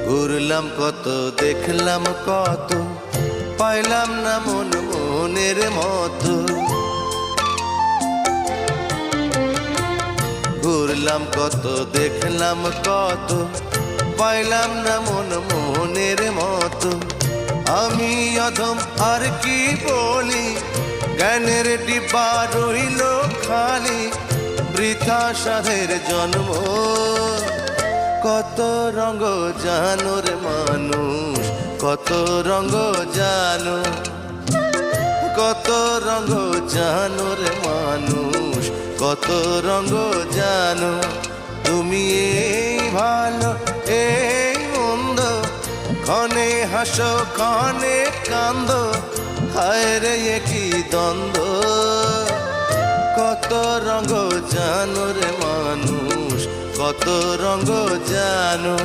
ঘুরলাম কত, দেখলাম কত, পাইলাম না মন মনের মতো। ঘুরলাম কত, দেখলাম কত, পাইলাম না মন মনের মতো। আমি অধম আর কি বলি, জ্ঞানের ডিব্বা রইল খালি, বৃথা সাধের জন্ম। কত রঙ জানো রে মানুষ, কত রঙ জানো, কত রঙ জানো রে মানুষ, কত রঙ জানো। তুমি এই ভালো এই মন্দ, ক্ষণে হাসো ক্ষণে কান্দো, হায় রে কি দ্বন্দ্ব। কত রঙ জানো রে মানুষ, কত রঙ জানো।